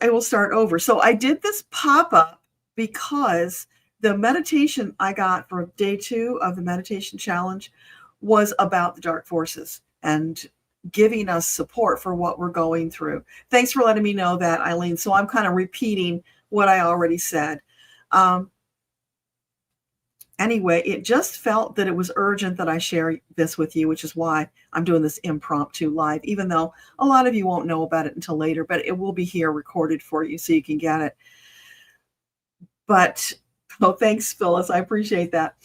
I will start over. So I did this pop-up because the meditation I got for day 2 of the meditation challenge was about the dark forces and giving us support for what we're going through. Thanks for letting me know that, Eileen. So I'm kind of repeating what I already said. Anyway, it just felt that it was urgent that I share this with you, which is why I'm doing this impromptu live, even though a lot of you won't know about it until later, but it will be here recorded for you so you can get it. But, oh, thanks, Phyllis. I appreciate that.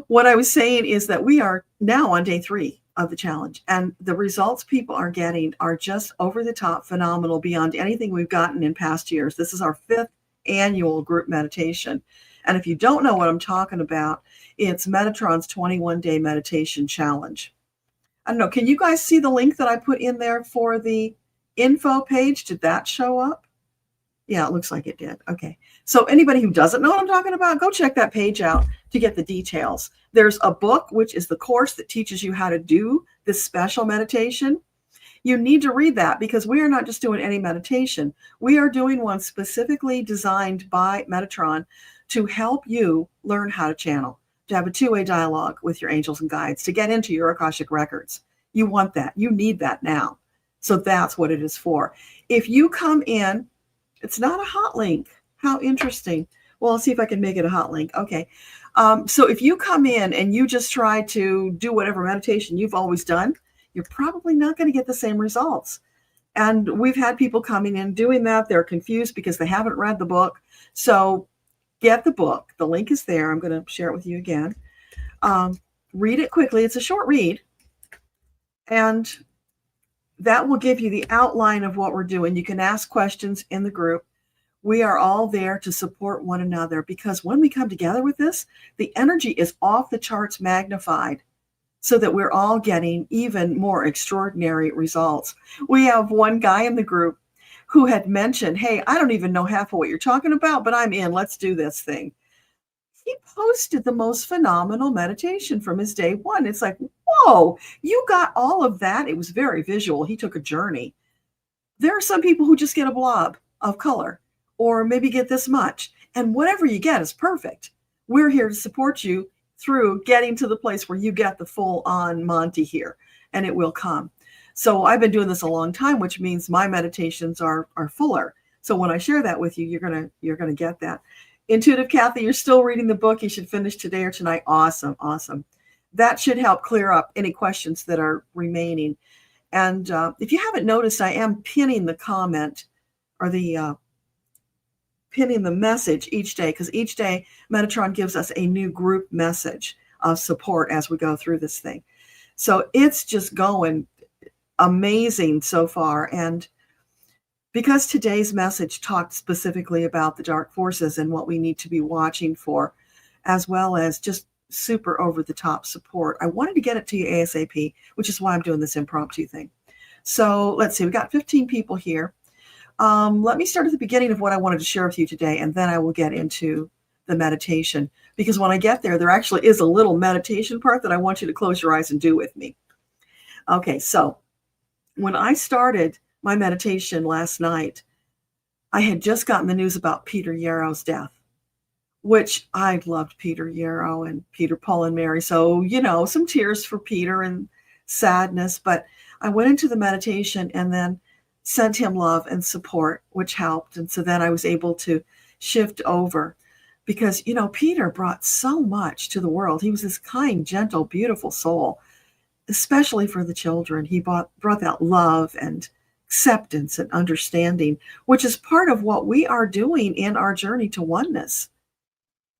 What I was saying is that we are now on day 3 of the challenge, and the results people are getting are just over the top phenomenal beyond anything we've gotten in past years. This is our 5th annual group meditation. And if you don't know what I'm talking about, it's Metatron's 21-day meditation challenge. I don't know. Can you guys see the link that I put in there for the info page? Did that show up? Yeah, it looks like it did. Okay. So anybody who doesn't know what I'm talking about, go check that page out to get the details. There's a book, which is the course that teaches you how to do this special meditation. You need to read that because we are not just doing any meditation. We are doing one specifically designed by Metatron to help you learn how to channel, to have a two-way dialogue with your angels and guides, to get into your Akashic records. You want that. You need that now. So that's what it is for. If you come in, it's not a hot link. How interesting. Well, I'll see if I can make it a hot link. Okay. So if you come in and you just try to do whatever meditation you've always done, you're probably not going to get the same results. And we've had people coming in doing that. They're confused because they haven't read the book. So get the book. The link is there. I'm going to share it with you again. Read it quickly. It's a short read. And that will give you the outline of what we're doing. You can ask questions in the group. We are all there to support one another because when we come together with this, the energy is off the charts magnified so that we're all getting even more extraordinary results. We have one guy in the group who had mentioned, hey, I don't even know half of what you're talking about, but I'm in. Let's do this thing. He posted the most phenomenal meditation from his day 1. It's like, whoa, you got all of that. It was very visual. He took a journey. There are some people who just get a blob of color or maybe get this much. And whatever you get is perfect. We're here to support you through getting to the place where you get the full-on Monty here, and it will come. So I've been doing this a long time, which means my meditations are fuller. So when I share that with you, you're gonna get that. Intuitive Kathy, you're still reading the book. You should finish today or tonight. Awesome, awesome. That should help clear up any questions that are remaining. And if you haven't noticed, I am pinning the comment or the pinning the message each day because each day Metatron gives us a new group message of support as we go through this thing. So it's just going amazing so far. And because today's message talked specifically about the dark forces and what we need to be watching for, as well as just super over the top support, I wanted to get it to you ASAP, which is why I'm doing this impromptu thing. So let's see, we got 15 people here. Let me start at the beginning of what I wanted to share with you today, and then I will get into the meditation, because when I get there, there actually is a little meditation part that I want you to close your eyes and do with me. Okay, so when I started my meditation last night, I had just gotten the news about Peter Yarrow's death, which I loved Peter Yarrow and Peter, Paul, and Mary. So, you know, some tears for Peter and sadness, but I went into the meditation and then sent him love and support, which helped. And so then I was able to shift over because, you know, Peter brought so much to the world. He was this kind, gentle, beautiful soul, especially for the children. He brought that love and acceptance and understanding, which is part of what we are doing in our journey to oneness.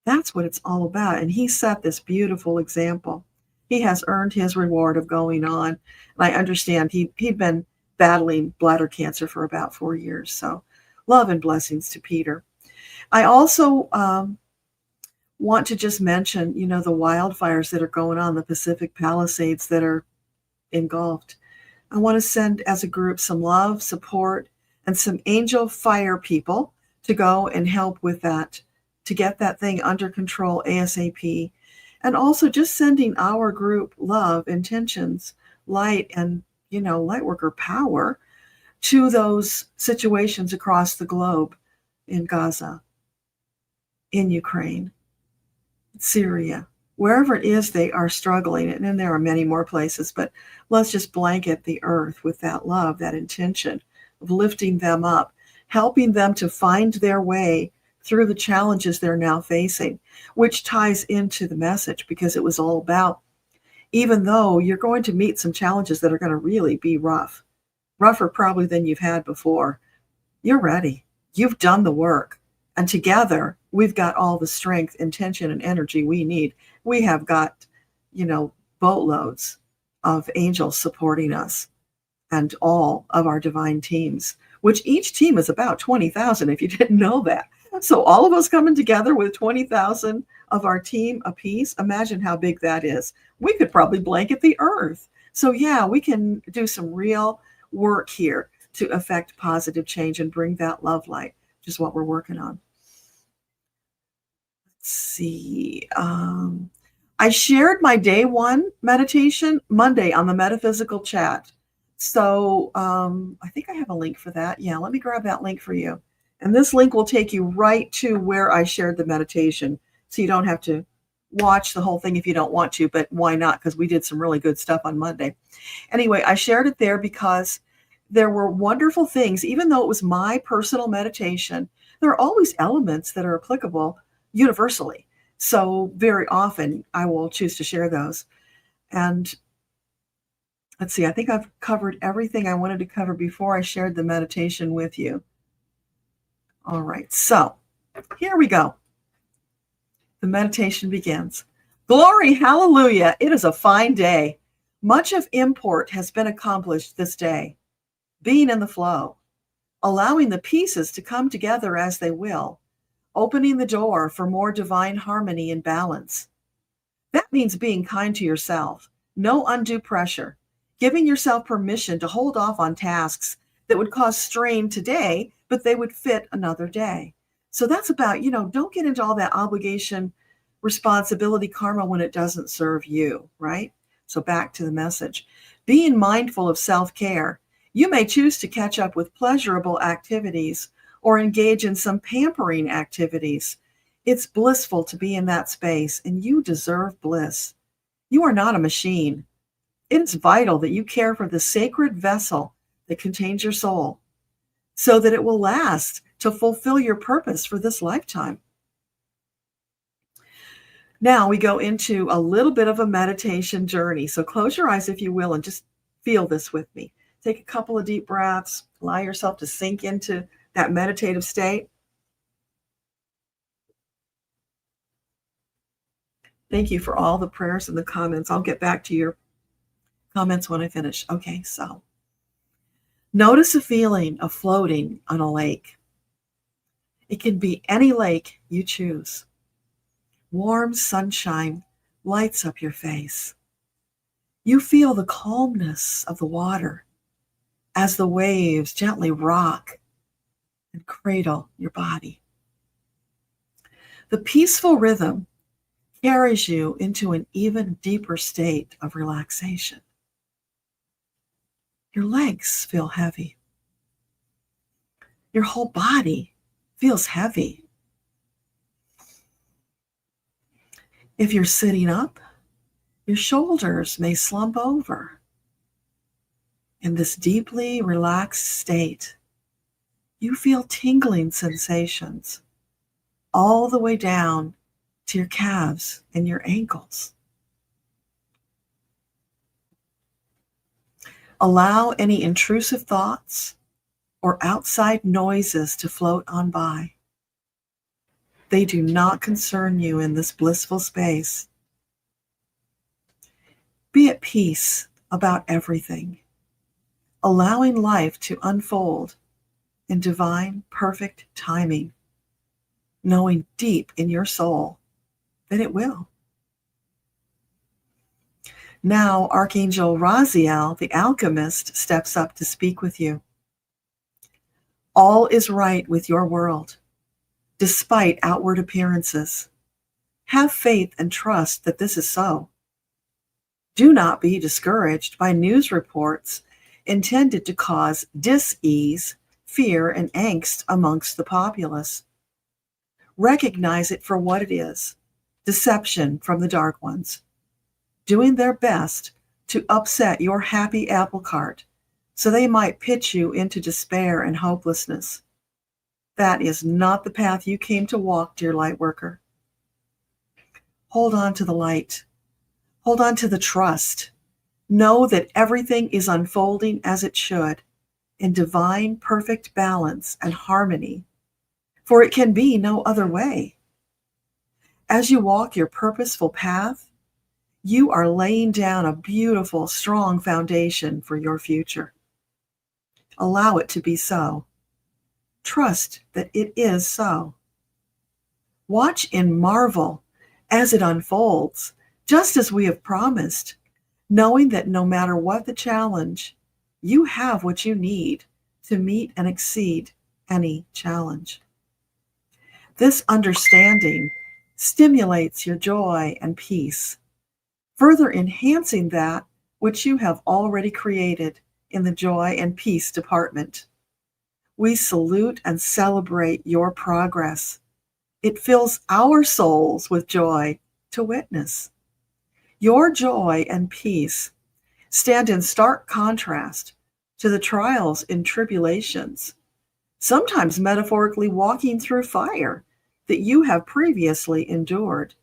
That's what it's all about. And he set this beautiful example. He has earned his reward of going on. And I understand he'd been battling bladder cancer for about 4 years. So love and blessings to Peter. I also want to just mention, you know, the wildfires that are going on, the Pacific Palisades that are engulfed. I want to send as a group some love, support, and some angel fire people to go and help with that, to get that thing under control ASAP. And also just sending our group love, intentions, light, and, you know, light worker power to those situations across the globe, in Gaza, in Ukraine, Syria, wherever it is they are struggling. And then there are many more places, but let's just blanket the earth with that love, that intention of lifting them up, helping them to find their way through the challenges they're now facing, which ties into the message, because it was all about, even though you're going to meet some challenges that are going to really be rougher probably than you've had before, you're ready. You've done the work. And together, we've got all the strength, intention, and energy we need. We have got, boatloads of angels supporting us, and all of our divine teams, which each team is about 20,000, if you didn't know that. So all of us coming together with 20,000 of our team apiece, imagine how big that is. We could probably blanket the earth. So yeah, we can do some real work here to affect positive change and bring that love light, which is what we're working on. Let's see. I shared my day 1 meditation Monday on the metaphysical chat. So I think I have a link for that. Yeah, let me grab that link for you. And this link will take you right to where I shared the meditation. So you don't have to watch the whole thing if you don't want to, but why not? Because we did some really good stuff on Monday. Anyway, I shared it there because there were wonderful things. Even though it was my personal meditation, there are always elements that are applicable universally. So very often I will choose to share those. And let's see, I think I've covered everything I wanted to cover before I shared the meditation with you. All right, so here we go. The meditation begins. Glory, hallelujah, it is a fine day. Much of import has been accomplished this day. Being in the flow, allowing the pieces to come together as they will, opening the door for more divine harmony and balance. That means being kind to yourself, no undue pressure, giving yourself permission to hold off on tasks that would cause strain today, but they would fit another day. So that's about, don't get into all that obligation, responsibility, karma when it doesn't serve you, right? So back to the message. Being mindful of self-care, you may choose to catch up with pleasurable activities or engage in some pampering activities. It's blissful to be in that space, and you deserve bliss. You are not a machine. It is vital that you care for the sacred vessel that contains your soul, so that it will last to fulfill your purpose for this lifetime. Now we go into a little bit of a meditation journey. So close your eyes, if you will, and just feel this with me. Take a couple of deep breaths. Allow yourself to sink into that meditative state. Thank you for all the prayers and the comments. I'll get back to your comments when I finish. Okay, so notice a feeling of floating on a lake. It can be any lake you choose. Warm sunshine lights up your face. You feel the calmness of the water as the waves gently rock and cradle your body. The peaceful rhythm carries you into an even deeper state of relaxation. Your legs feel heavy. Your whole body feels heavy. If you're sitting up, your shoulders may slump over. In this deeply relaxed state, you feel tingling sensations all the way down to your calves and your ankles. Allow any intrusive thoughts or outside noises to float on by. They do not concern you in this blissful space. Be at peace about everything, allowing life to unfold in divine, perfect timing, knowing deep in your soul that it will. Now, Archangel Raziel, the Alchemist, steps up to speak with you. All is right with your world, despite outward appearances. Have faith and trust that this is so. Do not be discouraged by news reports intended to cause dis-ease, fear, and angst amongst the populace. Recognize it for what it is, deception from the dark ones, doing their best to upset your happy apple cart so they might pitch you into despair and hopelessness. That is not the path you came to walk, dear light worker. Hold on to the light. Hold on to the trust. Know that everything is unfolding as it should, in divine, perfect balance and harmony, for it can be no other way. As you walk your purposeful path, you are laying down a beautiful, strong foundation for your future. Allow it to be so. Trust that it is so. Watch and marvel as it unfolds, just as we have promised, knowing that no matter what the challenge, you have what you need to meet and exceed any challenge. This understanding stimulates your joy and peace, further enhancing that which you have already created in the joy and peace department. We salute and celebrate your progress. It fills our souls with joy to witness. Your joy and peace stand in stark contrast to the trials and tribulations, sometimes metaphorically walking through fire that you have previously endured.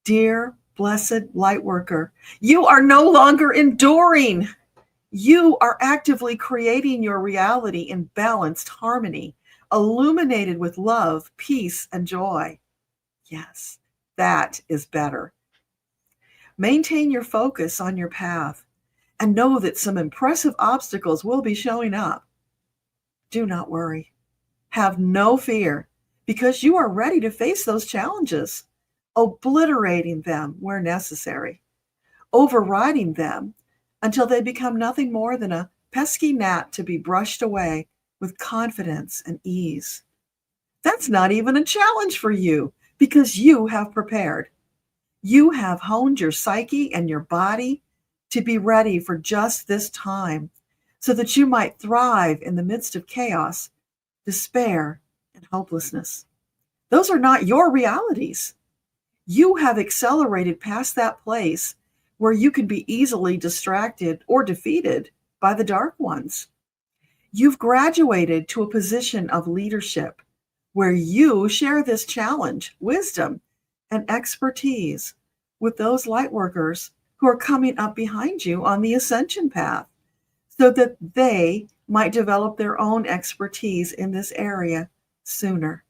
Dear blessed light worker, you are no longer enduring. You are actively creating your reality in balanced harmony, illuminated with love, peace, and joy. Yes, that is better. Maintain your focus on your path and know that some impressive obstacles will be showing up. Do not worry. Have no fear, because you are ready to face those challenges, obliterating them where necessary, overriding them until they become nothing more than a pesky gnat to be brushed away with confidence and ease. That's not even a challenge for you, because you have prepared. You have honed your psyche and your body to be ready for just this time, so that you might thrive in the midst of chaos, despair, and hopelessness. Those are not your realities. You have accelerated past that place where you can be easily distracted or defeated by the dark ones. You've graduated to a position of leadership where you share this challenge, wisdom, and expertise with those light workers who are coming up behind you on the ascension path, so that they might develop their own expertise in this area sooner.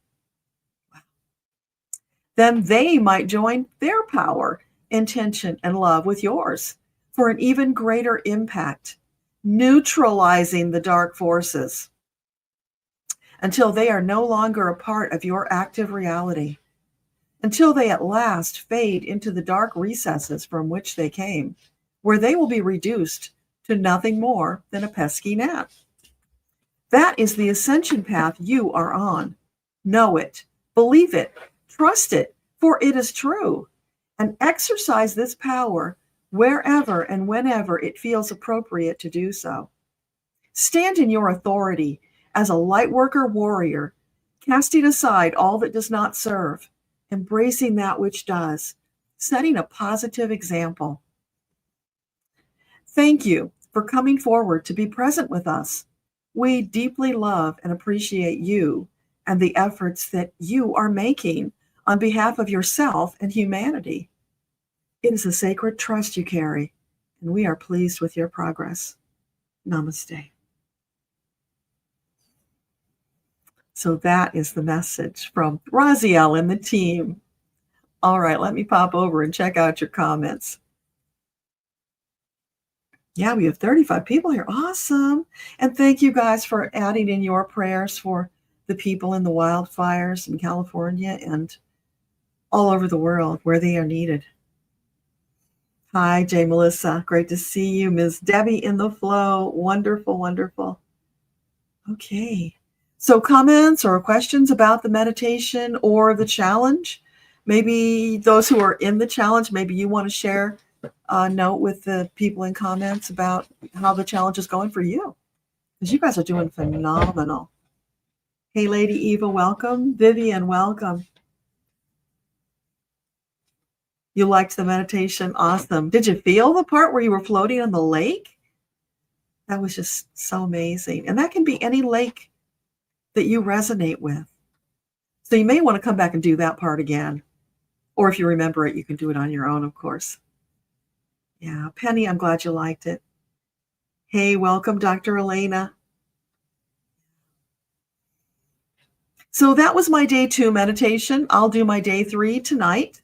Then they might join their power, intention, and love with yours for an even greater impact, neutralizing the dark forces until they are no longer a part of your active reality, until they at last fade into the dark recesses from which they came, where they will be reduced to nothing more than a pesky gnat. That is the ascension path you are on. Know it, believe it, trust it, for it is true, and exercise this power wherever and whenever it feels appropriate to do so. Stand in your authority as a lightworker warrior, casting aside all that does not serve, embracing that which does, setting a positive example. Thank you for coming forward to be present with us. We deeply love and appreciate you and the efforts that you are making on behalf of yourself and humanity. It is a sacred trust you carry, and we are pleased with your progress. Namaste. So that is the message from Raziel and the team. All right, let me pop over and check out your comments. Yeah, we have 35 people here. Awesome. And thank you guys for adding in your prayers for the people in the wildfires in California and all over the world where they are needed. Hi, Jay Melissa. Great to see you. Ms. Debbie in the flow. Wonderful, wonderful. Okay. So comments or questions about the meditation or the challenge? Maybe those who are in the challenge, maybe you want to share note with the people in comments about how the challenge is going for you, because you guys are doing phenomenal. Hey, Lady Eva, welcome. Vivian, welcome. You liked the meditation? Awesome. Did you feel the part where you were floating on the lake? That was just so amazing. And that can be any lake that you resonate with. So you may want to come back and do that part again. Or if you remember it, you can do it on your own, of course. Yeah, Penny, I'm glad you liked it. Hey, welcome, Dr. Elena. So that was my day 2 meditation. I'll do my day 3 tonight,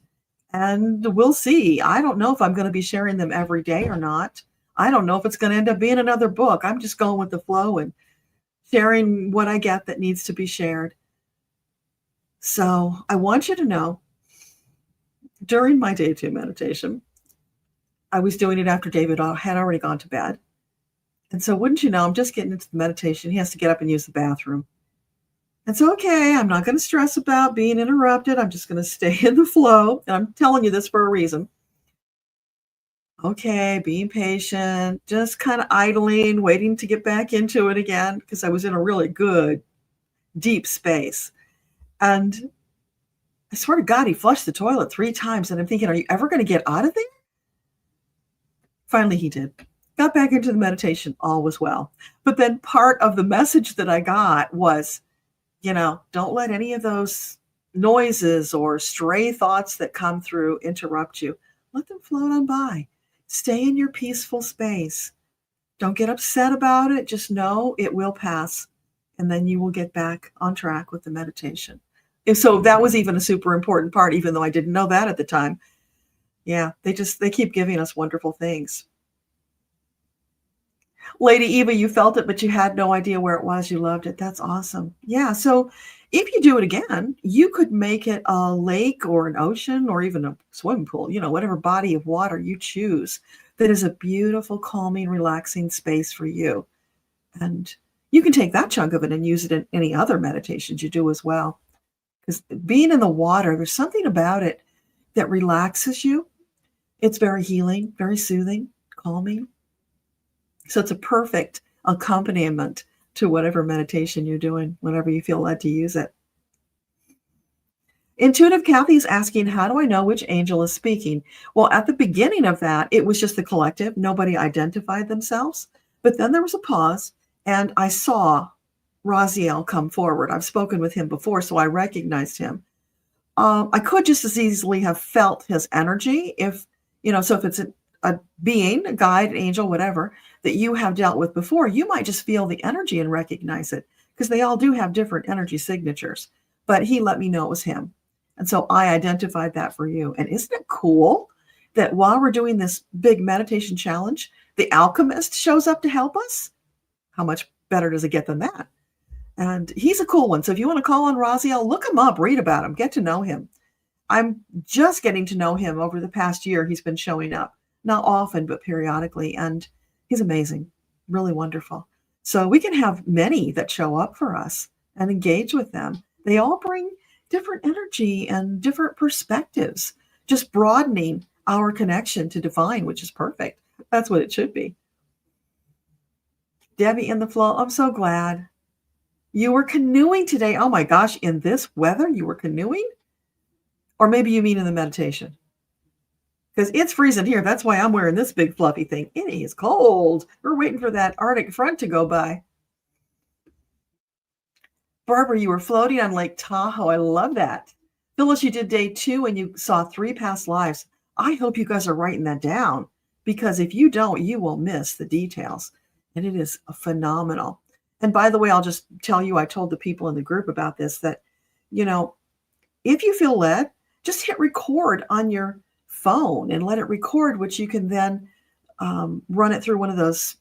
and we'll see. I don't know if I'm going to be sharing them every day or not. I don't know if it's going to end up being another book. I'm just going with the flow and sharing what I get that needs to be shared. So I want you to know, during my day 2 meditation, I was doing it after David had already gone to bed. And so wouldn't you know, I'm just getting into the meditation. He has to get up and use the bathroom. It's okay. I'm not going to stress about being interrupted. I'm just going to stay in the flow. And I'm telling you this for a reason. Okay, being patient, just kind of idling, waiting to get back into it again, because I was in a really good, deep space. And I swear to God, he flushed the toilet 3 times. And I'm thinking, are you ever going to get out of there? Finally, he did. Got back into the meditation. All was well. But then part of the message that I got was, don't let any of those noises or stray thoughts that come through interrupt you. Let them float on by. Stay in your peaceful space. Don't get upset about it. Just know it will pass. And then you will get back on track with the meditation. So that was even a super important part, even though I didn't know that at the time. Yeah, they keep giving us wonderful things. Lady Eva, you felt it, but you had no idea where it was. You loved it. That's awesome. Yeah. So if you do it again, you could make it a lake or an ocean or even a swimming pool, whatever body of water you choose that is a beautiful, calming, relaxing space for you. And you can take that chunk of it and use it in any other meditations you do as well. Because being in the water, there's something about it that relaxes you. It's very healing, very soothing, calming. So it's a perfect accompaniment to whatever meditation you're doing, whenever you feel led to use it. Intuitive Kathy is asking, how do I know which angel is speaking? Well, at the beginning of that, it was just the collective. Nobody identified themselves. But then there was a pause, and I saw Raziel come forward. I've spoken with him before, so I recognized him. I could just as easily have felt his energy if it's a being, a guide, an angel, whatever, that you have dealt with before, you might just feel the energy and recognize it, because they all do have different energy signatures. But he let me know it was him. And so I identified that for you. And isn't it cool that while we're doing this big meditation challenge, the Alchemist shows up to help us? How much better does it get than that? And he's a cool one. So if you want to call on Raziel, look him up, read about him, get to know him. I'm just getting to know him over the past year. He's been showing up. Not often, but periodically. And he's amazing, really wonderful. So we can have many that show up for us and engage with them. They all bring different energy and different perspectives, just broadening our connection to divine, which is perfect. That's what it should be. Debbie in the flow, I'm so glad. You were canoeing today. Oh my gosh, in this weather, you were canoeing? Or maybe you mean in the meditation? Because it's freezing here. That's why I'm wearing this big fluffy thing. It is cold. We're waiting for that Arctic front to go by. Barbara, you were floating on Lake Tahoe. I love that. Phyllis, you did day 2 and you saw 3 past lives. I hope you guys are writing that down, because if you don't, you will miss the details. And it is phenomenal. And by the way, I'll just tell you, I told the people in the group about this, that, if you feel led, just hit record on your phone and let it record, which you can then run it through one of those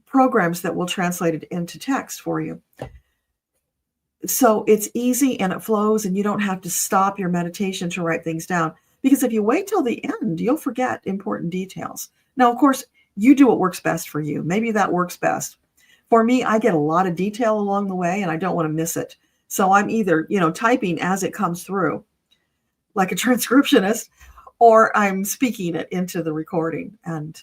programs that will translate it into text for you. So it's easy and it flows, and you don't have to stop your meditation to write things down, because if you wait till the end, you'll forget important details. Now, of course, you do what works best for you. Maybe that works best. For me, I get a lot of detail along the way and I don't want to miss it. So I'm either, typing as it comes through, like a transcriptionist, or I'm speaking it into the recording. And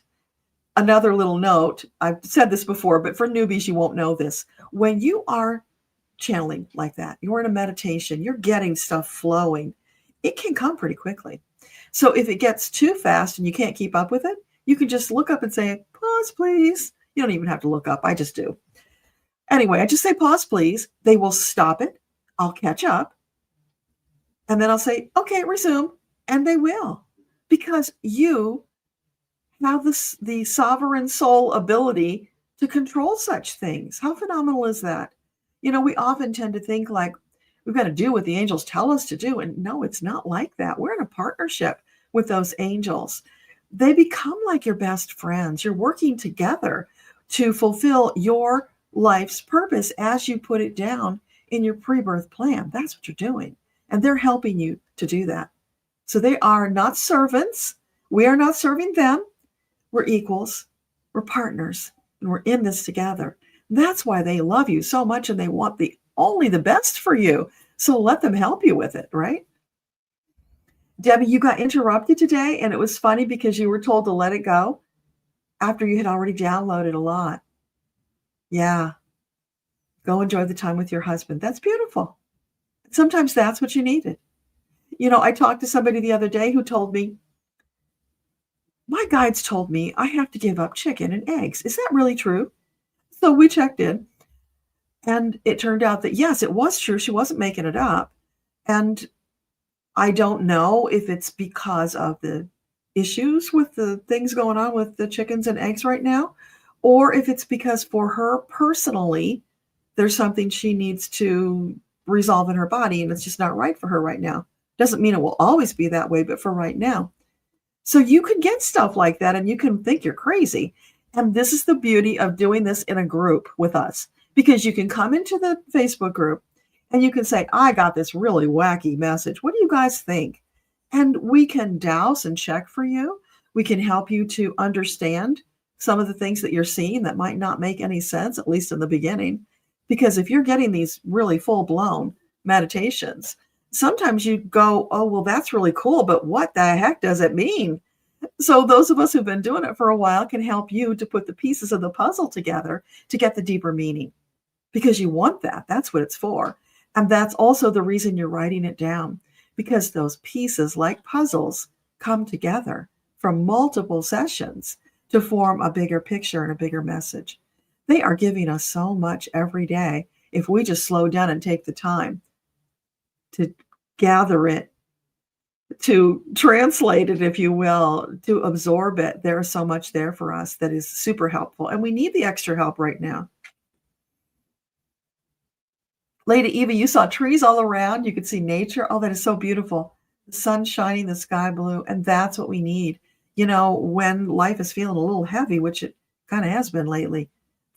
another little note, I've said this before, but for newbies, you won't know this. When you are channeling like that, you're in a meditation, you're getting stuff flowing, it can come pretty quickly. So if it gets too fast and you can't keep up with it, you can just look up and say, pause, please. You don't even have to look up. I just do. Anyway, I just say, pause, please. They will stop it. I'll catch up. And then I'll say, okay, resume. And they will. Because you have the sovereign soul ability to control such things. How phenomenal is that? You know, we often tend to think like we've got to do what the angels tell us to do. And no, it's not like that. We're in a partnership with those angels. They become like your best friends. You're working together to fulfill your life's purpose as you put it down in your pre-birth plan. That's what you're doing. And they're helping you to do that. So they are not servants. We are not serving them. We're equals. We're partners. And we're in this together. That's why they love you so much and they want only the best for you. So let them help you with it, right? Debbie, you got interrupted today, and it was funny because you were told to let it go after you had already downloaded a lot. Yeah. Go enjoy the time with your husband. That's beautiful. Sometimes that's what you needed. You know, I talked to somebody the other day who told me, my guides told me I have to give up chicken and eggs. Is that really true? So we checked in, and it turned out that, yes, it was true. She wasn't making it up. And I don't know if it's because of the issues with the things going on with the chickens and eggs right now, or if it's because for her personally, there's something she needs to resolve in her body and it's just not right for her right now. Doesn't mean it will always be that way, but for right now. So you can get stuff like that and you can think you're crazy. And this is the beauty of doing this in a group with us, because you can come into the Facebook group and you can say, I got this really wacky message. What do you guys think? And we can douse and check for you. We can help you to understand some of the things that you're seeing that might not make any sense, at least in the beginning. Because if you're getting these really full-blown meditations, sometimes you go, oh, well, that's really cool, but what the heck does it mean? So those of us who've been doing it for a while can help you to put the pieces of the puzzle together to get the deeper meaning, because you want that. That's what it's for. And that's also the reason you're writing it down, because those pieces, like puzzles, come together from multiple sessions to form a bigger picture and a bigger message. They are giving us so much every day. If we just slow down and take the time to gather it, to translate it, if you will, to absorb it, there's so much there for us that is super helpful. And we need the extra help right now. Lady Eva, you saw trees all around. You could see nature. Oh, that is so beautiful. The sun shining, the sky blue. And that's what we need. You know, when life is feeling a little heavy, which it kind of has been lately,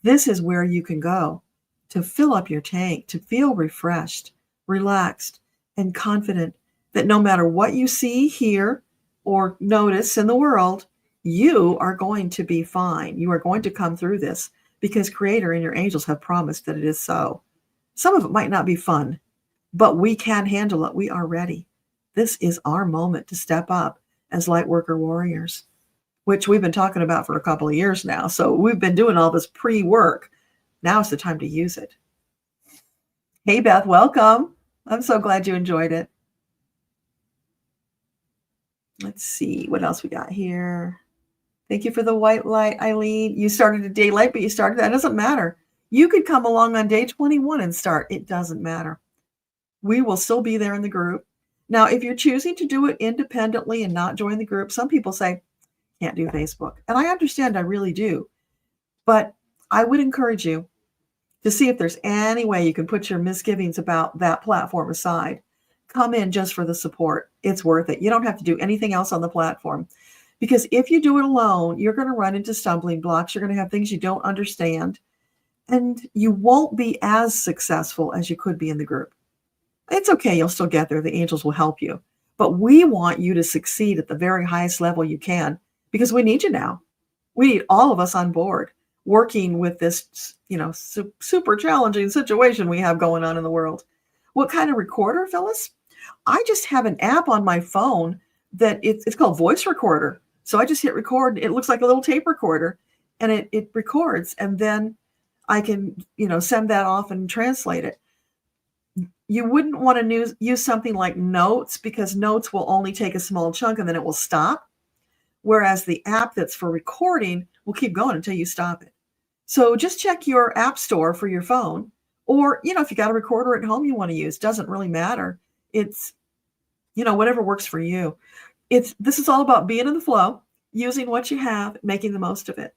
this is where you can go to fill up your tank, to feel refreshed, relaxed, and confident that no matter what you see, hear, or notice in the world, you are going to be fine. You are going to come through this because Creator and your angels have promised that it is so. Some of it might not be fun, but we can handle it. We are ready. This is our moment to step up as light worker warriors, which we've been talking about for a couple of years now. So we've been doing all this pre-work. Now is the time to use it. Hey, Beth, welcome. I'm so glad you enjoyed it. Let's see what else we got here. Thank you for the white light, Eileen. You started a day late, but you started. That doesn't matter. You could come along on day 21 and start. It doesn't matter. We will still be there in the group. Now, if you're choosing to do it independently and not join the group, some people say, can't do Facebook. And I understand, I really do. But I would encourage you to see if there's any way you can put your misgivings about that platform aside. Come in just for the support. It's worth it. You don't have to do anything else on the platform. Because if you do it alone, you're going to run into stumbling blocks. You're going to have things you don't understand. And you won't be as successful as you could be in the group. It's okay. You'll still get there. The angels will help you. But we want you to succeed at the very highest level you can, because we need you now. We need all of us on board working with this, super challenging situation we have going on in the world. What kind of recorder, Phyllis? I just have an app on my phone that it's called voice recorder. So I just hit record. It looks like a little tape recorder, and it records, and then I can, send that off and translate it. You wouldn't want to use something like Notes, because Notes will only take a small chunk and then it will stop. Whereas the app that's for recording will keep going until you stop it. So just check your app store for your phone, or, if you got a recorder at home you want to use, doesn't really matter. It's, whatever works for you. This is all about being in the flow, using what you have, making the most of it.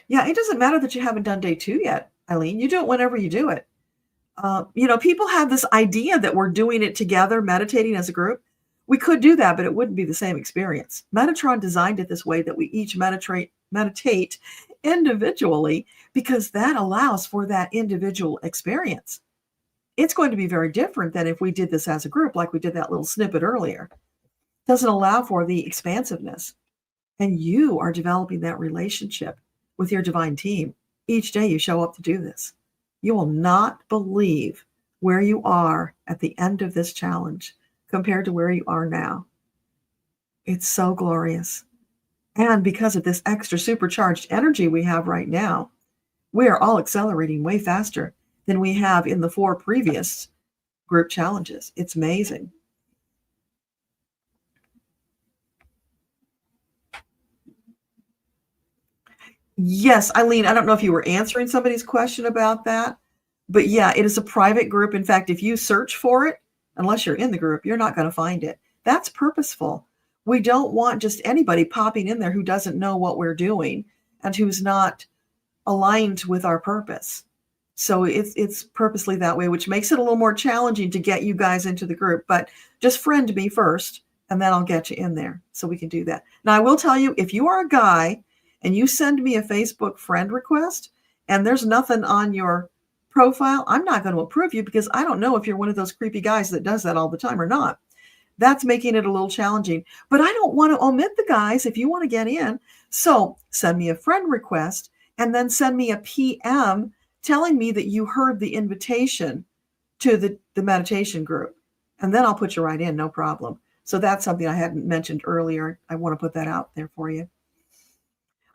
Yeah, it doesn't matter that you haven't done day 2 yet, Eileen. You do it whenever you do it. People have this idea that we're doing it together, meditating as a group. We could do that, but it wouldn't be the same experience. Metatron designed it this way, that we each meditate individually, because that allows for that individual experience. It's going to be very different than if we did this as a group, like we did that little snippet earlier. It doesn't allow for the expansiveness. And you are developing that relationship with your divine team. Each day you show up to do this. You will not believe where you are at the end of this challenge compared to where you are now. It's so glorious. And because of this extra supercharged energy we have right now, we are all accelerating way faster than we have in the 4 previous group challenges. It's amazing. Yes, Eileen, I don't know if you were answering somebody's question about that, but yeah, it is a private group. In fact, if you search for it, unless you're in the group, you're not going to find it. That's purposeful. We don't want just anybody popping in there who doesn't know what we're doing and who's not aligned with our purpose. So it's purposely that way, which makes it a little more challenging to get you guys into the group. But just friend me first, and then I'll get you in there so we can do that. Now, I will tell you, if you are a guy and you send me a Facebook friend request and there's nothing on your profile, I'm not going to approve you, because I don't know if you're one of those creepy guys that does that all the time or not. That's making it a little challenging. But I don't want to omit the guys if you want to get in. So send me a friend request and then send me a PM telling me that you heard the invitation to the meditation group. And then I'll put you right in, no problem. So that's something I hadn't mentioned earlier. I want to put that out there for you.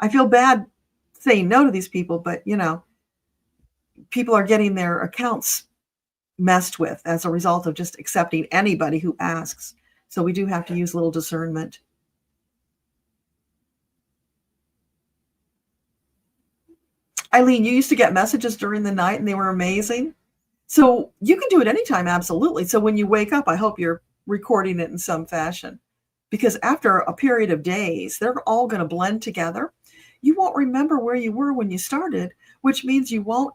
I feel bad saying no to these people, but people are getting their accounts messed with as a result of just accepting anybody who asks. So we do have to use a little discernment. Eileen, you used to get messages during the night and they were amazing. So you can do it anytime, absolutely. So when you wake up, I hope you're recording it in some fashion, because after a period of days, they're all going to blend together. You won't remember where you were when you started, which means you won't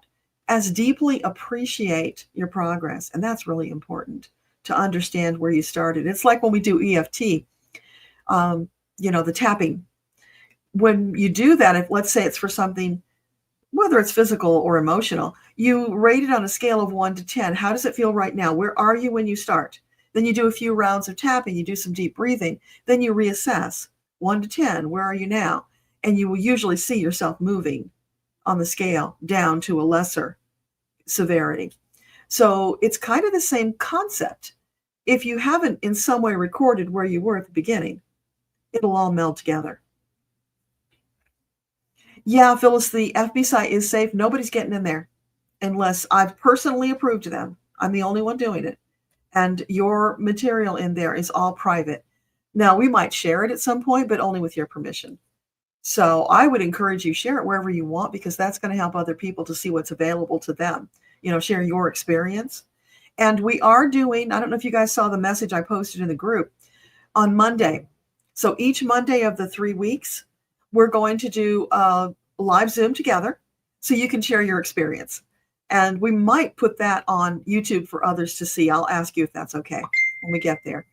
as deeply appreciate your progress. And that's really important, to understand where you started. It's like when we do EFT, the tapping. When you do that, if let's say it's for something, whether it's physical or emotional, you rate it on a scale of 1 to 10. How does it feel right now? Where are you when you start? Then you do a few rounds of tapping, you do some deep breathing, then you reassess 1 to 10. Where are you now? And you will usually see yourself moving on the scale down to a lesser severity. So it's kind of the same concept. If you haven't in some way recorded where you were at the beginning, it'll all meld together. Yeah, Phyllis, the FB site is safe. Nobody's getting in there unless I've personally approved them. I'm the only one doing it. And your material in there is all private. Now, we might share it at some point, but only with your permission. So I would encourage you, share it wherever you want, because that's going to help other people to see what's available to them. Share your experience. And we are doing, I don't know if you guys saw the message I posted in the group on Monday. So each Monday of the 3 weeks, we're going to do a live Zoom together so you can share your experience. And we might put that on YouTube for others to see. I'll ask you if that's okay when we get there.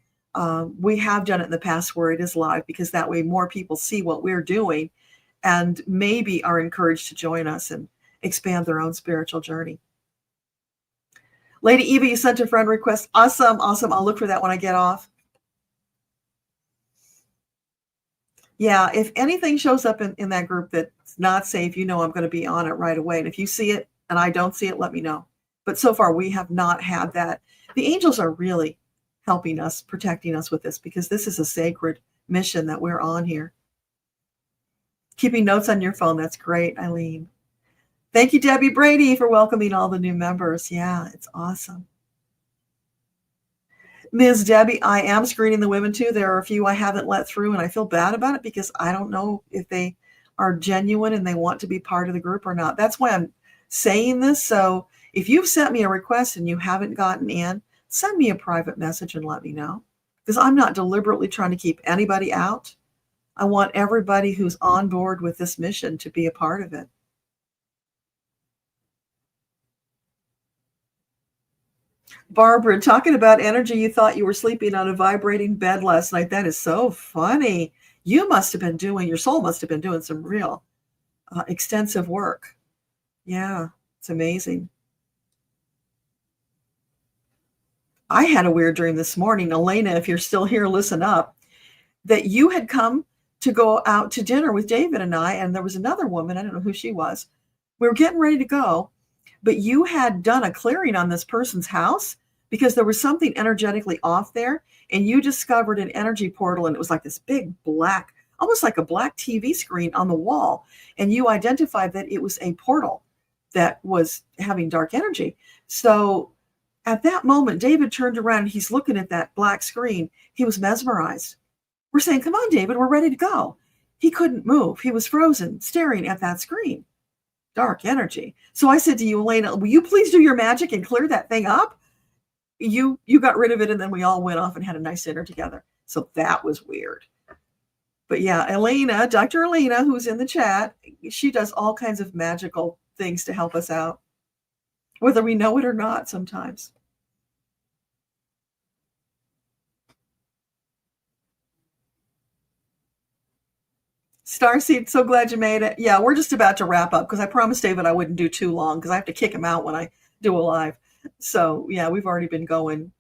We have done it in the past where it is live, because that way more people see what we're doing and maybe are encouraged to join us and expand their own spiritual journey. Lady Eva, you sent a friend request. Awesome. I'll look for that when I get off. Yeah, if anything shows up in that group that's not safe, I'm going to be on it right away. And if you see it and I don't see it, let me know. But so far, we have not had that. The angels are really helping us, protecting us with this, because this is a sacred mission that we're on here. Keeping notes on your phone. That's great, Eileen. Thank you, Debbie Brady, for welcoming all the new members. Yeah, it's awesome. Ms. Debbie, I am screening the women too. There are a few I haven't let through, and I feel bad about it because I don't know if they are genuine and they want to be part of the group or not. That's why I'm saying this. So if you've sent me a request and you haven't gotten in, send me a private message and let me know, because I'm not deliberately trying to keep anybody out. I want everybody who's on board with this mission to be a part of it. Barbara, talking about energy, you thought you were sleeping on a vibrating bed last night. That is so funny. You must have been doing, your soul must have been doing some real extensive work. Yeah, it's amazing. I had a weird dream this morning. Elena, if you're still here, listen up. That you had come to go out to dinner with David and I, and there was another woman, I don't know who she was. We were getting ready to go, but you had done a clearing on this person's house because there was something energetically off there, and you discovered an energy portal, and it was like this big black, almost like a black TV screen on the wall, and you identified that it was a portal that was having dark energy. So at that moment, David turned around, and he's looking at that black screen. He was mesmerized. We're saying, come on, David, we're ready to go. He couldn't move. He was frozen, staring at that screen. Dark energy. So I said to you, Elena, will you please do your magic and clear that thing up? You got rid of it, and then we all went off and had a nice dinner together. So that was weird. But yeah, Elena, Dr. Elena, who's in the chat, she does all kinds of magical things to help us out, whether we know it or not sometimes. Starseed, so glad you made it. Yeah, we're just about to wrap up because I promised David I wouldn't do too long because I have to kick him out when I do a live. So yeah, we've already been going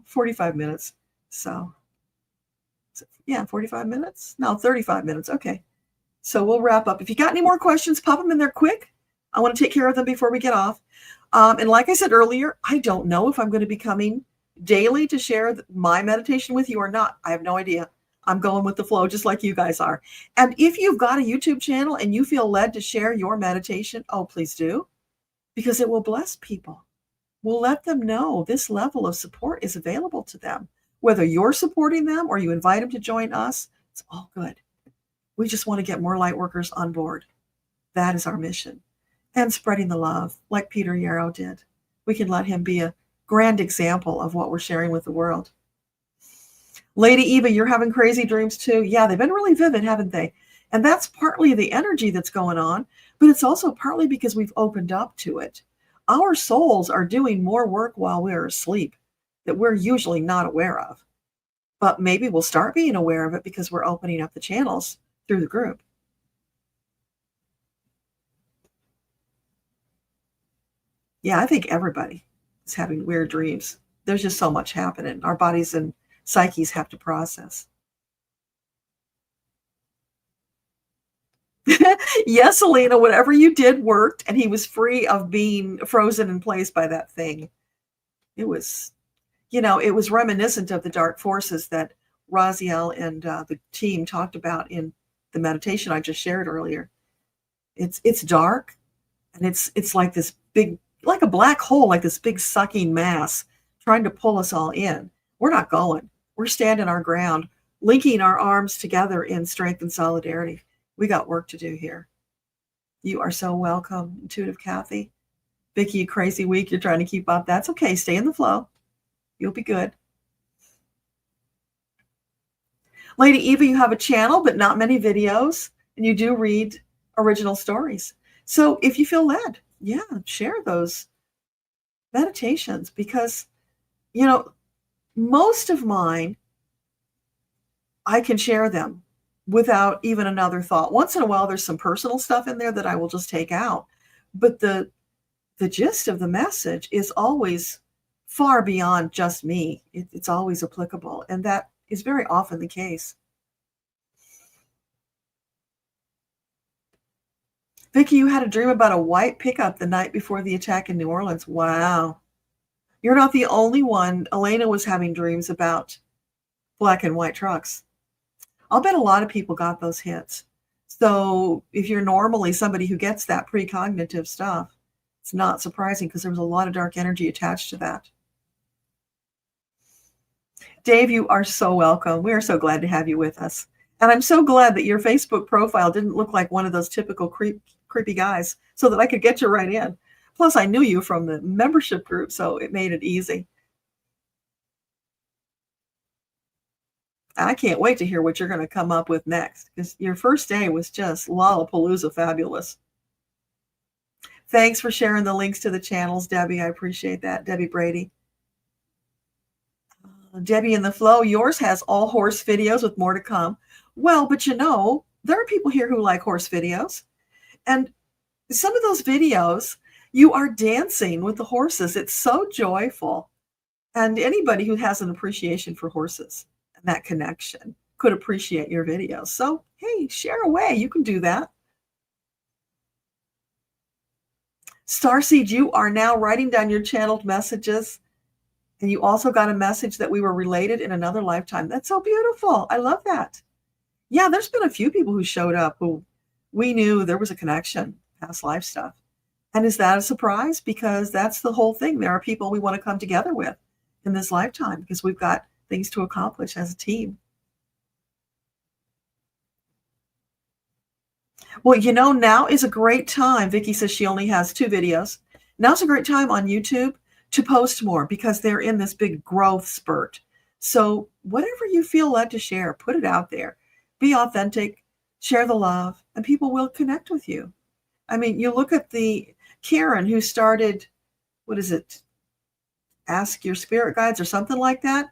45 minutes. So yeah, 45 minutes? No, 35 minutes. Okay. So we'll wrap up. If you got any more questions, pop them in there quick. I want to take care of them before we get off. And like I said earlier, I don't know if I'm going to be coming daily to share my meditation with you or not. I have no idea. I'm going with the flow just like you guys are. And if you've got a YouTube channel and you feel led to share your meditation, oh, please do, because it will bless people. We'll let them know this level of support is available to them. Whether you're supporting them or you invite them to join us, it's all good. We just want to get more light workers on board. That is our mission. And spreading the love like Peter Yarrow did. We can let him be a grand example of what we're sharing with the world. Lady Eva, you're having crazy dreams too. Yeah, they've been really vivid, haven't they? And that's partly the energy that's going on, but it's also partly because we've opened up to it. Our souls are doing more work while we're asleep that we're usually not aware of. But maybe we'll start being aware of it because we're opening up the channels through the group. Yeah, I think everybody is having weird dreams. There's just so much happening. Our bodies and psyches have to process. Yes, Alina, whatever you did worked, and he was free of being frozen in place by that thing. It was, it was reminiscent of the dark forces that Raziel and the team talked about in the meditation I just shared earlier. It's dark, and it's like this big, like a black hole, like this big sucking mass trying to pull us all in. We're not going. We're standing our ground, linking our arms together in strength and solidarity. We got work to do here. You are so welcome, Intuitive Kathy. Vicki, crazy week. You're trying to keep up. That's okay. Stay in the flow. You'll be good. Lady Eva, you have a channel, but not many videos, and you do read original stories. So if you feel led, yeah, share those meditations because, most of mine, I can share them without even another thought. Once in a while, there's some personal stuff in there that I will just take out. But the gist of the message is always far beyond just me. It's always applicable. And that is very often the case. Vicki, you had a dream about a white pickup the night before the attack in New Orleans. Wow. You're not the only one. Elena was having dreams about black and white trucks. I'll bet a lot of people got those hits. So if you're normally somebody who gets that precognitive stuff, it's not surprising because there was a lot of dark energy attached to that. Dave, you are so welcome. We are so glad to have you with us. And I'm so glad that your Facebook profile didn't look like one of those typical creepy guys so that I could get you right in. Plus, I knew you from the membership group, so it made it easy. I can't wait to hear what you're going to come up with next because your first day was just Lollapalooza fabulous. Thanks for sharing the links to the channels, Debbie. I appreciate that. Debbie Brady. Debbie in the Flow, yours has all horse videos with more to come. Well, but you know, there are people here who like horse videos. And some of those videos, you are dancing with the horses. It's so joyful. And anybody who has an appreciation for horses and that connection could appreciate your videos. So, hey, share away. You can do that. Starseed, you are now writing down your channeled messages. And you also got a message that we were related in another lifetime. That's so beautiful. I love that. Yeah, there's been a few people who showed up who we knew there was a connection, past life stuff. And is that a surprise? Because that's the whole thing. There are people we want to come together with in this lifetime because we've got things to accomplish as a team. Well, you know, now is a great time. Vicki says she only has 2 videos. Now's a great time on YouTube to post more because they're in this big growth spurt. So whatever you feel led to share, put it out there. Be authentic, share the love, and people will connect with you. I mean, you look at the Karen who started, what is it? Ask Your Spirit Guides or something like that.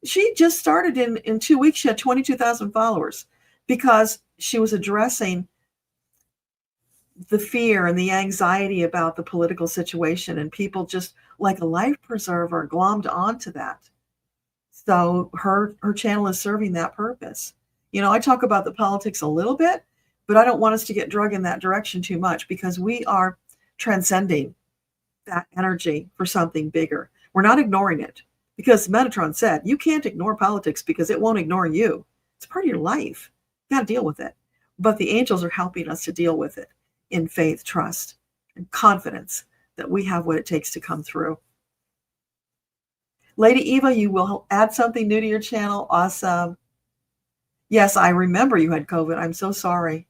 She just started in 2 weeks. She had 22,000 followers because she was addressing the fear and the anxiety about the political situation, and people just like a life preserver glommed onto that. So her channel is serving that purpose. You know, I talk about the politics a little bit, but I don't want us to get drug in that direction too much because we are transcending that energy for something bigger. We're not ignoring it because Metatron said you can't ignore politics because it won't ignore you. It's part of your life. You got to deal with it. But the angels are helping us to deal with it in faith, trust, and confidence that we have what it takes to come through. Lady Eva, you will add something new to your channel. Awesome. Yes, I remember you had COVID. I'm so sorry.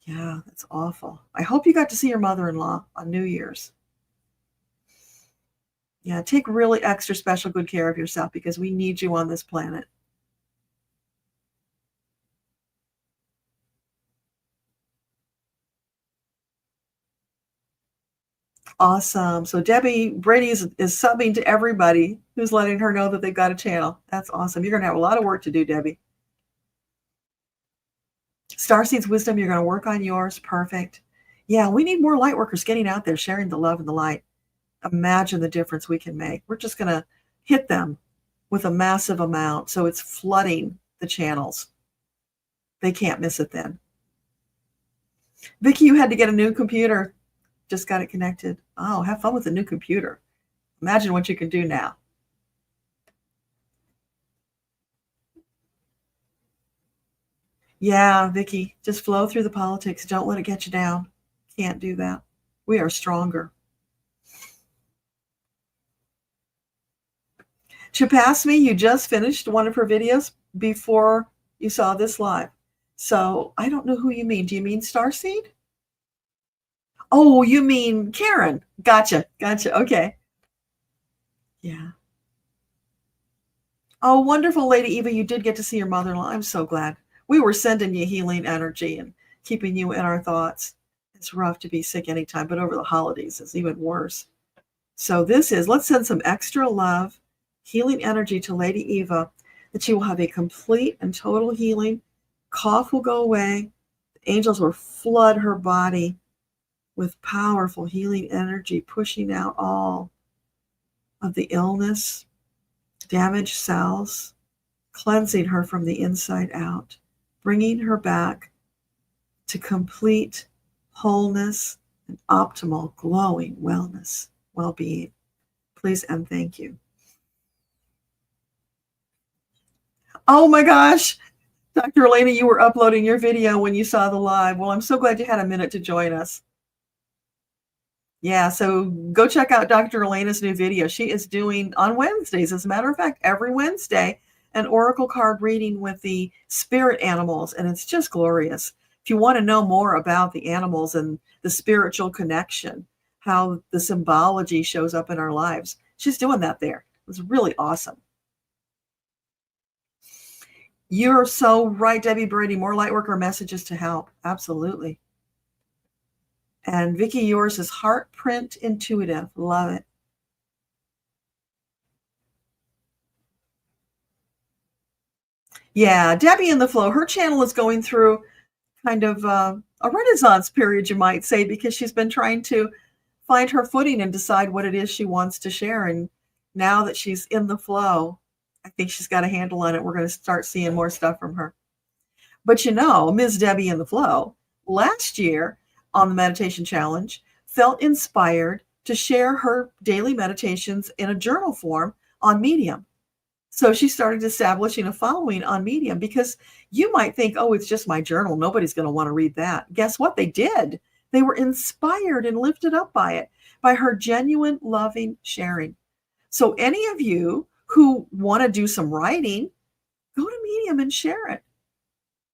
Yeah, that's awful. I hope you got to see your mother-in-law on New Year's. Yeah, take really extra special good care of yourself because we need you on this planet. Awesome. So Debbie Brady is subbing to everybody who's letting her know that they've got a channel. That's awesome. You're going to have a lot of work to do, Debbie. Starseed's Wisdom, you're going to work on yours. Perfect. Yeah, we need more light workers getting out there, sharing the love and the light. Imagine the difference we can make. We're just going to hit them with a massive amount. So it's flooding the channels. They can't miss it then. Vicki, you had to get a new computer. Just got it connected. Oh, have fun with the new computer. Imagine what you can do now. Yeah, Vicki, just flow through the politics. Don't let it get you down. Can't do that. We are stronger. Chapasmi, you just finished one of her videos before you saw this live. So I don't know who you mean. Do you mean Starseed? Oh, you mean Karen. Gotcha. Okay. Yeah. Oh, wonderful, Lady Eva. You did get to see your mother-in-law. I'm so glad. We were sending you healing energy and keeping you in our thoughts. It's rough to be sick anytime, but over the holidays, it's even worse. So let's send some extra love, healing energy to Lady Eva, that she will have a complete and total healing. Cough will go away. The angels will flood her body with powerful healing energy, pushing out all of the illness, damaged cells, cleansing her from the inside out, bringing her back to complete wholeness and optimal glowing wellness, well-being. Please and thank you. Oh my gosh, Dr. Elena, you were uploading your video when you saw the live. Well, I'm so glad you had a minute to join us. Yeah, so go check out Dr. Elena's new video. She is doing on Wednesdays, as a matter of fact, every Wednesday, an oracle card reading with the spirit animals, and it's just glorious. If you want to know more about the animals and the spiritual connection, how the symbology shows up in our lives, she's doing that there. It was really awesome. You're so right, Debbie Brady. More lightworker messages to help. Absolutely. And Vicki, yours is heart print intuitive. Love it. Yeah, Debbie in the Flow. Her channel is going through kind of a renaissance period, you might say, because she's been trying to find her footing and decide what it is she wants to share. And now that she's in the flow, I think she's got a handle on it. We're going to start seeing more stuff from her. But you know, Ms. Debbie in the Flow, last year on the Meditation Challenge, felt inspired to share her daily meditations in a journal form on Medium. So she started establishing a following on Medium, because you might think, oh, it's just my journal. Nobody's going to want to read that. Guess what? They did. They were inspired and lifted up by it, by her genuine, loving sharing. So any of you who want to do some writing, go to Medium and share it.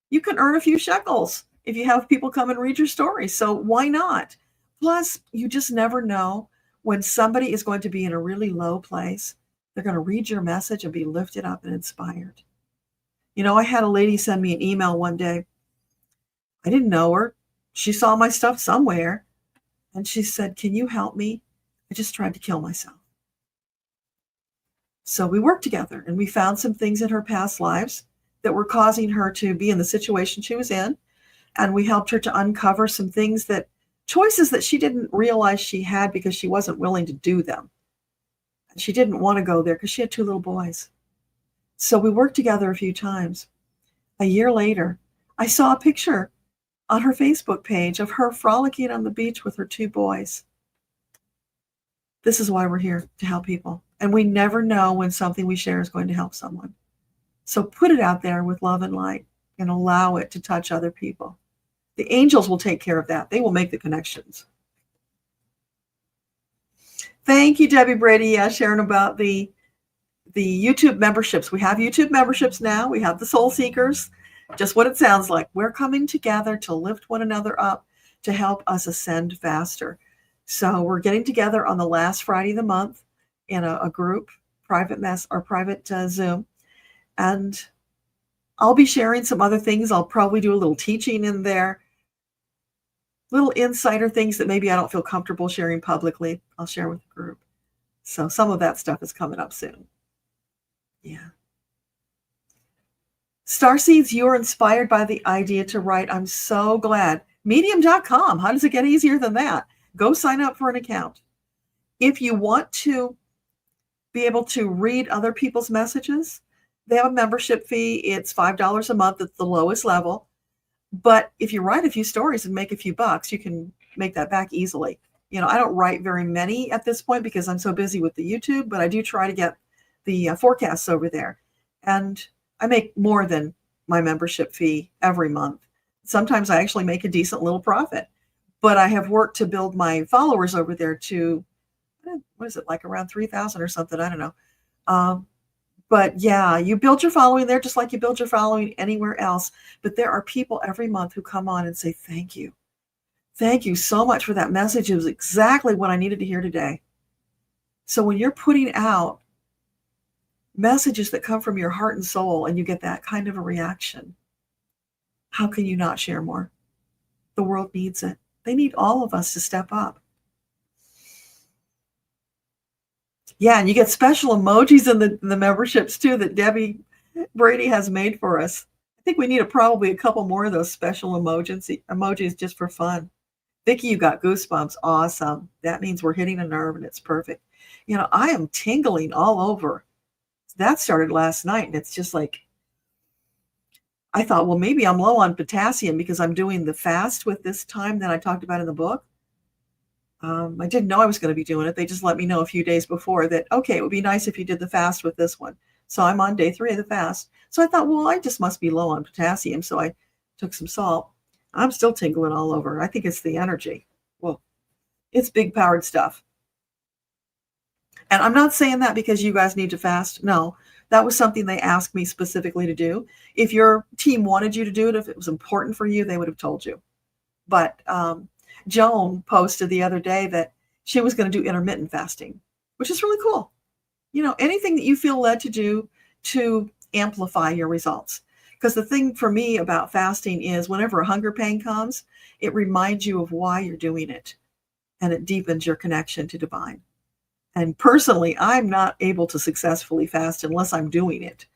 You can earn a few shekels if you have people come and read your story. So why not? Plus, you just never know when somebody is going to be in a really low place. They're going to read your message and be lifted up and inspired. You know, I had a lady send me an email one day. I didn't know her. She saw my stuff somewhere. And she said, can you help me? I just tried to kill myself. So we worked together and we found some things in her past lives that were causing her to be in the situation she was in. And we helped her to uncover some things choices that she didn't realize she had because she wasn't willing to do them. And she didn't want to go there because she had 2 little boys. So we worked together a few times. A year later, I saw a picture on her Facebook page of her frolicking on the beach with her 2 boys. This is why we're here, to help people. And we never know when something we share is going to help someone. So put it out there with love and light and allow it to touch other people. The angels will take care of that. They will make the connections. Thank you, Debbie Brady, sharing about the YouTube memberships. We have YouTube memberships now. We have the Soul Seekers. Just what it sounds like. We're coming together to lift one another up, to help us ascend faster. So we're getting together on the last Friday of the month in a group, private Zoom. And I'll be sharing some other things. I'll probably do a little teaching in there, little insider things that maybe I don't feel comfortable sharing publicly. I'll share with the group. So some of that stuff is coming up soon. Yeah. Starseeds, you're inspired by the idea to write. I'm so glad. Medium.com. How does it get easier than that? Go sign up for an account. If you want to be able to read other people's messages, they have a membership fee. It's $5 a month at the lowest level. But if you write a few stories and make a few bucks, you can make that back easily. You know, I don't write very many at this point because I'm so busy with the YouTube, but I do try to get the forecasts over there. And I make more than my membership fee every month. Sometimes I actually make a decent little profit. But I have worked to build my followers over there to, what is it, like around 3,000 or something? I don't know. But yeah, you build your following there just like you build your following anywhere else. But there are people every month who come on and say, thank you. Thank you so much for that message. It was exactly what I needed to hear today. So when you're putting out messages that come from your heart and soul and you get that kind of a reaction, how can you not share more? The world needs it. They need all of us to step up. Yeah, and you get special emojis in the memberships too that Debbie Brady has made for us. I think we need probably a couple more of those special emojis just for fun. Vicki, you got goosebumps. Awesome. That means we're hitting a nerve and it's perfect. You know, I am tingling all over. That started last night and it's just like, I thought, well, maybe I'm low on potassium because I'm doing the fast with this time that I talked about in the book. I didn't know I was going to be doing it. They just let me know a few days before that, okay, it would be nice if you did the fast with this one. So I'm on day 3 of the fast. So I thought, well, I just must be low on potassium. So I took some salt. I'm still tingling all over. I think it's the energy. Well, it's big powered stuff. And I'm not saying that because you guys need to fast. No, that was something they asked me specifically to do. If your team wanted you to do it, if it was important for you, they would have told you. But Joan posted the other day that she was going to do intermittent fasting, which is really cool. Anything that you feel led to do to amplify your results. Because the thing for me about fasting is whenever a hunger pain comes, it reminds you of why you're doing it. And it deepens your connection to divine. And personally, I'm not able to successfully fast unless I'm doing it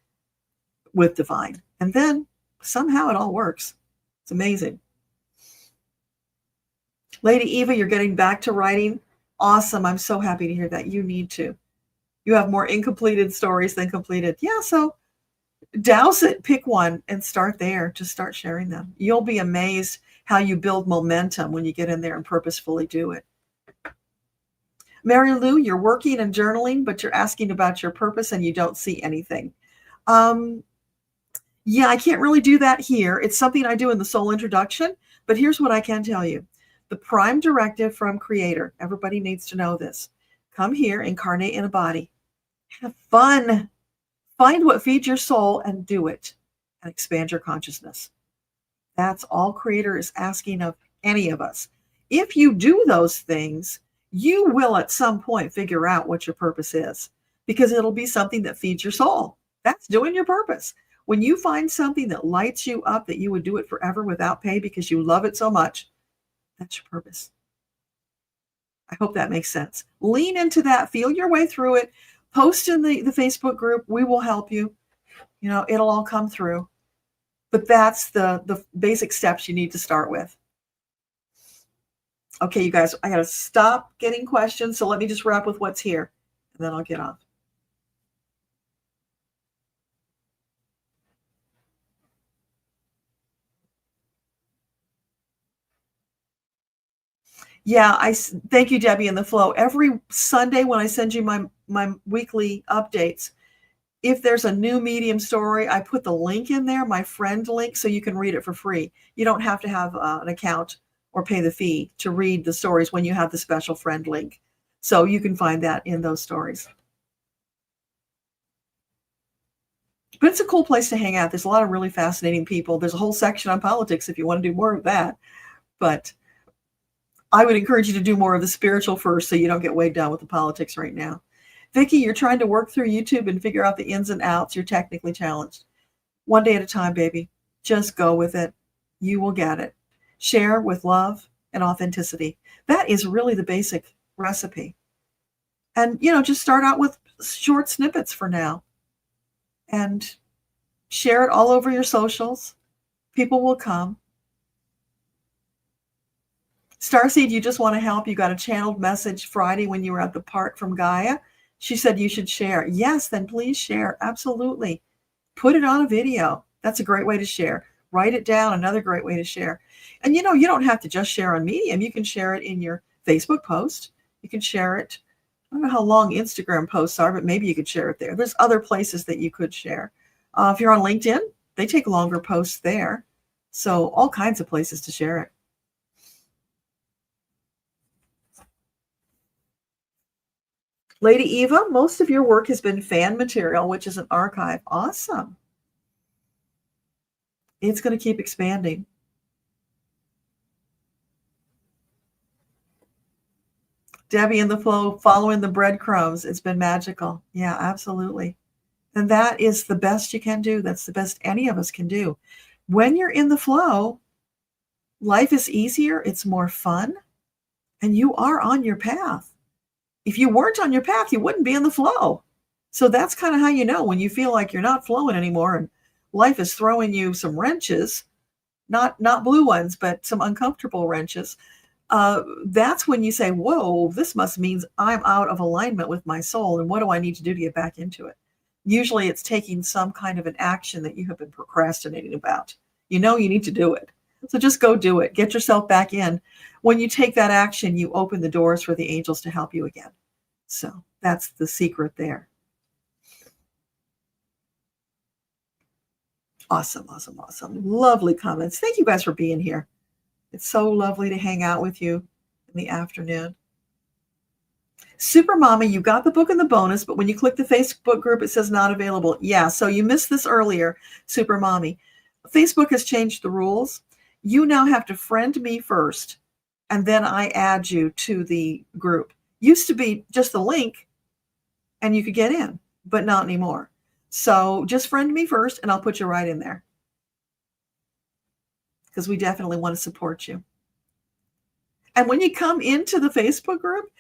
with divine. And then somehow it all works. It's amazing. Lady Eva, you're getting back to writing. Awesome. I'm so happy to hear that. You need to. You have more incompleted stories than completed. Yeah, so douse it, pick one, and start there. Just start sharing them. You'll be amazed how you build momentum when you get in there and purposefully do it. Mary Lou, you're working and journaling, but you're asking about your purpose and you don't see anything. Yeah, I can't really do that here. It's something I do in the soul introduction, but here's what I can tell you. The Prime Directive from Creator. Everybody needs to know this. Come here, incarnate in a body. Have fun. Find what feeds your soul and do it. And expand your consciousness. That's all Creator is asking of any of us. If you do those things, you will at some point figure out what your purpose is, because it'll be something that feeds your soul. That's doing your purpose. When you find something that lights you up, that you would do it forever without pay because you love it so much, that's your purpose. I hope that makes sense. Lean into that. Feel your way through it. Post in the Facebook group. We will help you. It'll all come through. But that's the basic steps you need to start with. Okay, you guys, I got to stop getting questions. So let me just wrap with what's here, and then I'll get off. Yeah, I thank you, Debbie, in the flow. Every Sunday when I send you my weekly updates, if there's a new medium story, I put the link in there, my friend link, so you can read it for free. You don't have to have an account or pay the fee to read the stories when you have the special friend link. So you can find that in those stories. But it's a cool place to hang out. There's a lot of really fascinating people. There's a whole section on politics if you want to do more of that. But I would encourage you to do more of the spiritual first so you don't get weighed down with the politics right now. Vicki, you're trying to work through YouTube and figure out the ins and outs. You're technically challenged. One day at a time, baby. Just go with it. You will get it. Share with love and authenticity. That is really the basic recipe. And, just start out with short snippets for now. And share it all over your socials. People will come. Starseed, you just want to help. You got a channeled message Friday when you were at the park from Gaia. She said you should share. Yes, then please share. Absolutely. Put it on a video. That's a great way to share. Write it down. Another great way to share. And you don't have to just share on Medium. You can share it in your Facebook post. You can share it. I don't know how long Instagram posts are, but maybe you could share it there. There's other places that you could share. If you're on LinkedIn, they take longer posts there. So all kinds of places to share it. Lady Eva, most of your work has been fan material, which is an archive. Awesome. It's going to keep expanding. Debbie in the flow, following the breadcrumbs. It's been magical. Yeah, absolutely. And that is the best you can do. That's the best any of us can do. When you're in the flow, life is easier. It's more fun. And you are on your path. If you weren't on your path, you wouldn't be in the flow. So that's kind of how you know when you feel like you're not flowing anymore and life is throwing you some wrenches, not blue ones, but some uncomfortable wrenches. That's when you say, whoa, this must mean I'm out of alignment with my soul. And what do I need to do to get back into it? Usually it's taking some kind of an action that you have been procrastinating about. You need to do it. So just go do it. Get yourself back in. When you take that action, you open the doors for the angels to help you again. So that's the secret there. Awesome, awesome, awesome. Lovely comments. Thank you guys for being here. It's so lovely to hang out with you in the afternoon. Super Mommy, you got the book in the bonus, but when you click the Facebook group, it says not available. Yeah, so you missed this earlier, Super Mommy. Facebook has changed the rules. You now have to friend me first, and then I add you to the group. Used to be just the link, and you could get in, but not anymore. So just friend me first, and I'll put you right in there, because we definitely want to support you. And when you come into the Facebook group,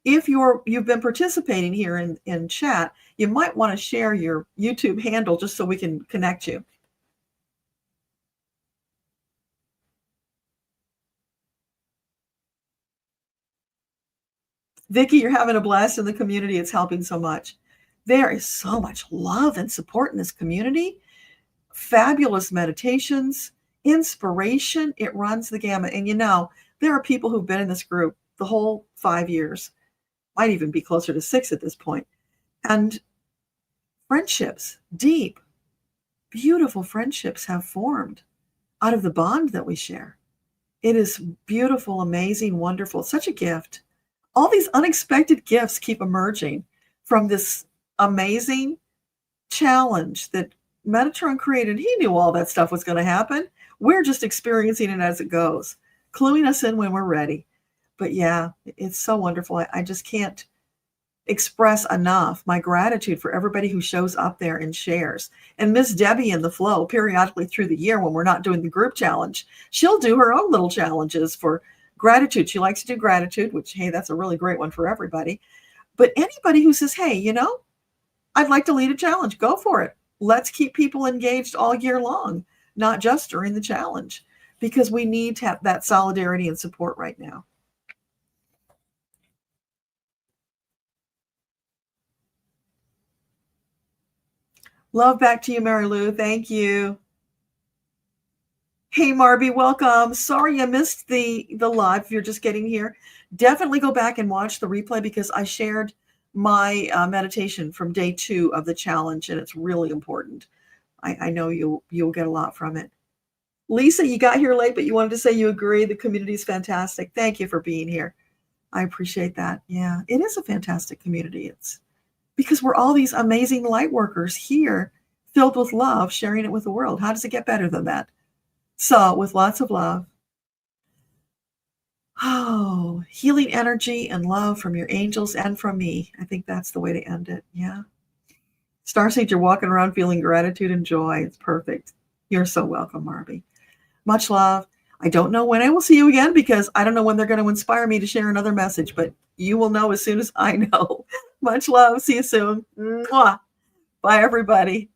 if you've been participating here in chat, you might want to share your YouTube handle just so we can connect you. Vicki, you're having a blast in the community. It's helping so much. There is so much love and support in this community. Fabulous meditations, inspiration. It runs the gamut. And there are people who've been in this group the whole 5 years. Might even be closer to 6 at this point. And friendships, deep, beautiful friendships have formed out of the bond that we share. It is beautiful, amazing, wonderful, such a gift. All these unexpected gifts keep emerging from this amazing challenge that Metatron created. He knew all that stuff was going to happen. We're just experiencing it as it goes, cluing us in when we're ready. But yeah, it's so wonderful. I just can't express enough my gratitude for everybody who shows up there and shares. And Miss Debbie in the flow, periodically through the year when we're not doing the group challenge, she'll do her own little challenges for gratitude. She likes to do gratitude, which, hey, that's a really great one for everybody. But anybody who says, hey, I'd like to lead a challenge, go for it. Let's keep people engaged all year long, not just during the challenge, because we need to have that solidarity and support right now. Love back to you, Mary Lou. Thank you. Hey, Marby, welcome. Sorry you missed the live if you're just getting here. Definitely go back and watch the replay, because I shared my meditation from day 2 of the challenge, and it's really important. I know you'll get a lot from it. Lisa, you got here late, but you wanted to say you agree. The community is fantastic. Thank you for being here. I appreciate that. Yeah, it is a fantastic community. It's because we're all these amazing light workers here, filled with love, sharing it with the world. How does it get better than that? So, with lots of love. Oh, healing energy and love from your angels and from me. I think that's the way to end it. Yeah. Starseed, you're walking around feeling gratitude and joy. It's perfect. You're so welcome, Marby. Much love. I don't know when I will see you again, because I don't know when they're going to inspire me to share another message, but you will know as soon as I know. Much love. See you soon. Mwah. Bye, everybody.